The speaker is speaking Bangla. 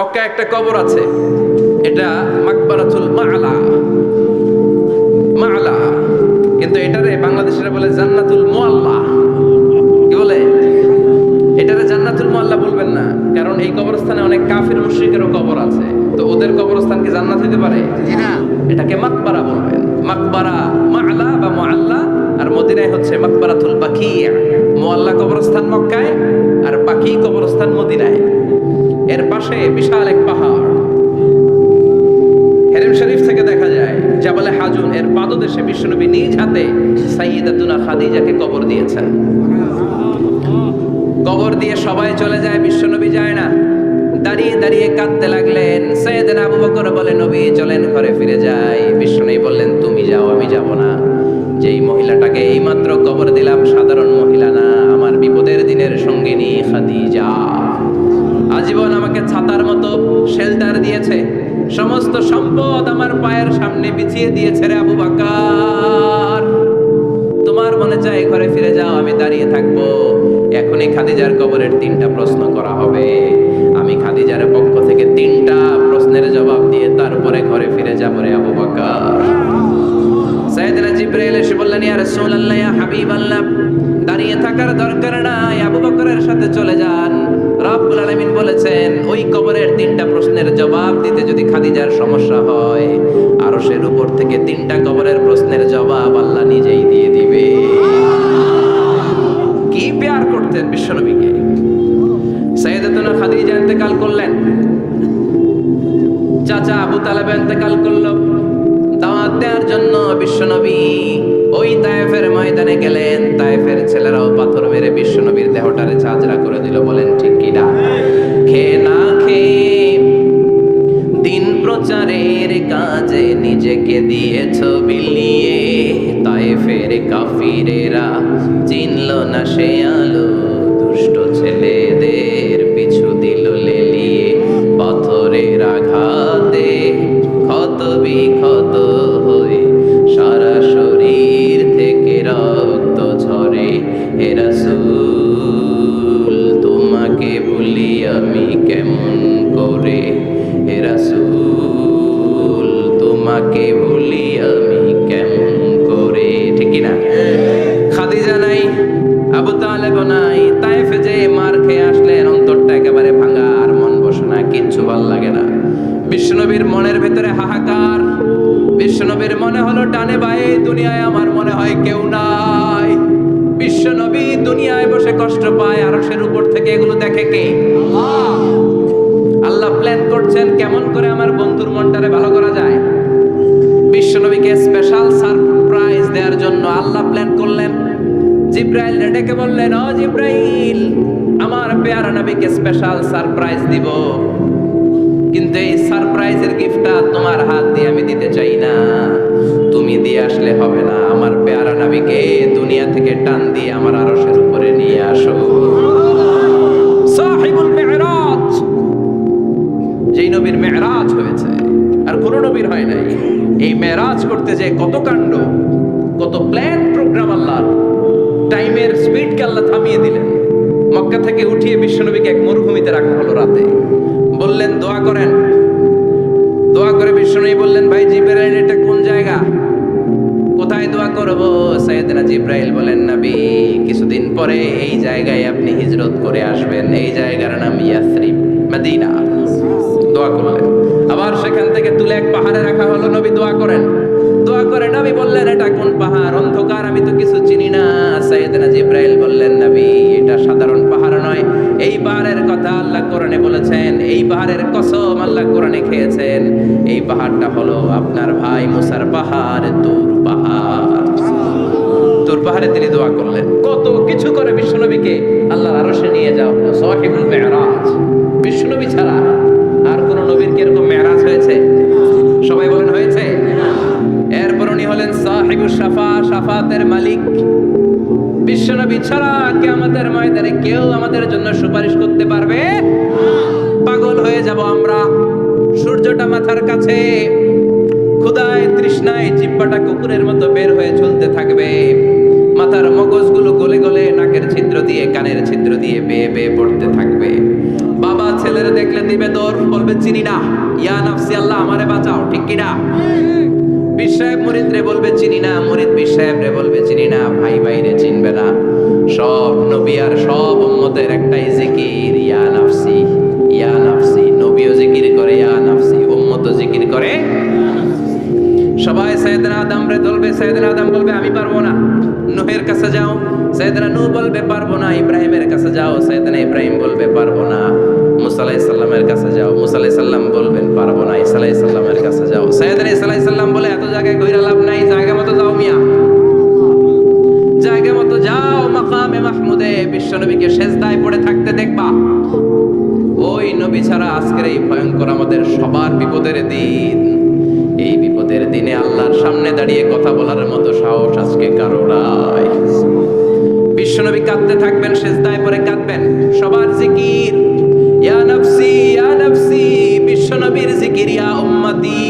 মক্কায় একটা কবর আছে, এটা মাকবারাতুল মা'লা মা'লা, কিন্তু এটারে বাংলাদেশিরা বলে জান্নাতুল মুআল্লা। কি বলে? এটারে জান্নাতুল মুআল্লা বলবেন না, কারণ এই কবরস্থানে অনেক কাফির মুশরিকেরও কবর আছে, তো ওদের কবরস্থান কি জান্নাত হতে পারে? না, এটাকে মাকবারা বলবেন। মাকবারা মা'লা বা মুআল্লা, আর মদিনায় হচ্ছে মাকবারাতুল বাকিয়া। মুআল্লা কবরস্থান মক্কায়, আর বাকি কবরস্থান মদিনায়। এর পাশে বিশাল এক পাহাড়, হেরেম শরীফ থেকে দেখা যায় জাবালে হাজুন, এর পাদদেশে বিশ্বনবী নিজ হাতে সাইয়্যিদাতুনা খাদিজাকে কবর দিয়েছেন। কবর দিয়ে সবাই চলে যায়, বিশ্বনবী যায় না। দাঁড়িয়ে দাঁড়িয়ে কাঁদতে লাগলেন। সাইয়েদনা আবু বকর বলে, নবী চলেন ঘরে ফিরে যাই। বিশ্বনবী বললেন, তুমি যাও, আমি যাব না। যেই মহিলাটাকে এইমাত্র কবর দিলাম সাধারণ মহিলা না, আমার বিপদের দিনের সঙ্গিনী খাদিজা। আজীবন আমাকে ছাতার মতো শেল্টার দিয়েছে, সমস্ত সম্পদ আমার পায়ের সামনে বিছিয়ে দিয়েছে রে আবু বকর। তোমার মনে চায় ঘরে ফিরে যাও, আমি দাঁড়িয়ে থাকবো। এখনই খাদিজার কবরের 3টা প্রশ্ন করা হবে। আমি খাদিজার পক্ষ থেকে 3টা প্রশ্নের জবাব দিয়ে তারপরে ঘরে ফিরে যাবো রে আবু বকর। সাইয়েদনা জিবরাইল এসে বললেন, ইয়া রাসূলুল্লাহ, ইয়া হাবিবাল্লাহ, দাঁড়িয়ে থাকার দরকার নাই, আবু বকরের সাথে চলে যান। রব্বুল আলামিন বলেছেন, ওই কবরের 3টা প্রশ্নের জবাব দিতে যদি খাদিজার সমস্যা হয়, আরশের উপর থেকে 3টা কবরের প্রশ্নের জবাব আল্লাহ নিজেই দিয়ে দিবে। কি প্যার করতেন বিশ্বনবীকে। সাইয়েদাতুনা খাদিজা ইন্তেকাল করলেন, চাচা আবু তালেব ইন্তেকাল করলো। দাওয়াত দেওয়ার জন্য বিশ্বনবী ওই তায়েফের ময়দানে গেলেন। তায়েফের ছেলেরাও পাথর মেরে বিশ্বনবীর দেহটারে ঝাঁঝরা করে দিল। বলেন ঠিক কি না? খেয়ে না খেয়ে দিন প্রচারের কাজে নিজেকে দিয়েছ বিলিয়ে। তায়েফের কাফিরেরা চিনল না সে আলো, দুষ্ট ছেলেদের পিছু দিল লেলিয়ে। পাথরের আঘাতে ক্ষত বিক্ষত হয়ে সারা শরীর থেকে রক্ত ঝরে। হে রাসূল, তোমাকে ভুলি আমি কেমন করে। হে রাসূল, তোমাকে ভুলি আমি কেমন করে। ঠিক না? খাদিজা নাই, আবু তালেব নাই, তায়েফে যে মার খেয়ে আসলেন, অন্তরটা একেবারে ভাঙা, আর মন বসে না, কিচ্ছু ভাল লাগে না। বিশ্বনবীর মনের ভেতরে হাহাকার। বিশ্বনবীর মনে হলো, ডানে বায়ে দুনিয়ায় আমার মনে হয় কেউ নাই। বিশ্বনবী দুনিয়ায় বসে কষ্ট পায়, আরশের উপর থেকে এগুলো দেখে কে? আল্লাহ প্ল্যান করছেন কেমন করে আমার বন্ধুর মনটারে ভালো করা যায়। বিশ্বনবীকে স্পেশাল সারপ্রাইজ দেওয়ার জন্য আল্লাহ প্ল্যান করলেন। জিব্রাইল ডেকে বললেন, ও জিব্রাইল, আমার পেয়ারা নবীকে স্পেশাল সারপ্রাইজ দিব, কিন্তু এই সারপ্রাইজের গিফটটা তোমার হাত দিয়ে আমি দিতে চাই না, তুমি দিয়ে আসলে হবে না। আমার পেয়ারা নবীকে দুনিয়া থেকে টান দিয়ে আমার আরশের উপরে নিয়ে আসো। সাহিবুল মি'রাজ, যেই নবীর মেরাজ হয়েছে আর কোন নবীর হয় নাই। এই মেরাজ করতে যে কত কাণ্ড, কত প্ল্যান প্রোগ্রাম আল্লাহর। টাইমের স্পিডকে আল্লাহ থামিয়ে দিলেন। মক্কা থেকে উঠিয়ে বিশ্বনবীকে এক মরুভূমিতে রাখা হলো রাতে। বললেন, দোয়া করেন। দোয়া করে বিশ্বনবী বললেন, ভাই জিবরাইল, এটা কোন জায়গা, কোথায় দোয়া করব? সাইয়েদনা জিবরাইল বলেন, নবী, কিছুদিন পরে এই জায়গায় আপনি হিজরত করে আসবেন। এই জায়গার নাম ইয়াসরিব, মদিনা। দোয়া করলেন। আবার সেখান থেকে তুলে এক পাহাড়ে রাখা হলো। নবী দোয়া করেন। দোয়া করে নবী বললেন, এটা কোন পাহাড়? অন্ধকার, আমি তো কিছু চিনি না। সাইয়েদনা জিবরাইল বললেন, নবী, এটা সাধারণ পাহাড় নয়। এই পাহাড়ের কথা আল্লাহ কোরআনে বলেছেন, এই পাহাড়ের কসম আল্লাহ কোরআনে খেয়েছেন। এই পাহাড়টা হলো আপনার ভাই মুসার পাহাড়, তুর পাহাড়। তুর পাহাড়ে তিনি দোয়া করলেন। কত কিছু করে বিশ্বনবীকে আল্লাহর আরশে নিয়ে যাওয়া হলো। সাহিবুল মি'রাজ। বিশ্বনবী ছাড়া আর কোন নবীর কি এরকম মেরাজ হয়েছে? সবাই বলেন হয়েছে। এরপর উনি হলেন সাহিবুশ শাফা, শাফাতের মালিক। বিশ্বনবী ছাড়া কিয়ামতের ময়দানে কেউ আমাদের জন্য সুপারিশ করতে পারবে? পাগল হয়ে যাব আমরা। সূর্যটা মাথার কাছে, ক্ষুধায় তৃষ্ণায় জিহ্বাটা কুকুরের মতো বের হয়ে ঝুলতে থাকবে। মাথার মগজগুলো গলে গলে নাকের ছিদ্র দিয়ে, কানের ছিদ্র দিয়ে বেয়ে বেয়ে পড়তে থাকবে। বাবা ছেলের দেখলে দিবে দৌড়, বলবে চিনি না, ইয়া নাফসি আল্লাহ আমারে বাঁচাও, ঠিক কিনা? পীর সাহেব মুরিদ রে বলবে চিনি না, মুরিদ পীর সাহেব রে বলবে চিনি না, ভাই ভাইরে চিনবে না। সব নবী আর সব উম্মতের একটাই জিকির, ইয়া নাফসি ইয়া নাফসি। নবীও জিকির করে ইয়া নাফসি, উম্মতও জিকির করে। সবাই সাইয়েদনা আদম রে ধরবে, সাইয়েদনা আদম বলবে আমি পারবো না। নূহের কাছে যাও, সাইয়েদনা নূহ বলবে পারবো না। ইব্রাহিমের কাছে যাও, সাইয়েদনা ইব্রাহিম বলবে পারবো না। মুসা আলাইহিস সালামের কাছে যাও, মুসা আলাইহিস সালাম বলবেন পারবো না। ঈসা আলাইহিস সালামের কাছে যাও, সাইয়েদনা ঈসা আলাইহিস সালাম বলে এত জায়গায় ঘুরে লাভ নাই, জায়গা মতো যাও মিয়া, জায়গা মতো যাও। মাকামে মাহমুদে বিশ্বনবীকে সেজদায় পড়ে থাকতে দেখবা। ওই নবী ছাড়া আজকের এই ভয়ঙ্কর আমাদের সবার বিপদের দিন। এই বিপদের দিনে আল্লাহর সামনে দাঁড়িয়ে কথা বলার মতো সাহস আজকে কারো নাই। বিশ্বনবী কাঁদতে থাকবেন, সেজদায় পড়ে কাঁদবেন। সবার জিকির ইয়া নাফসি ইয়া নাফসি, বিশ্বনবীর জিকির ইয়া উম্মতি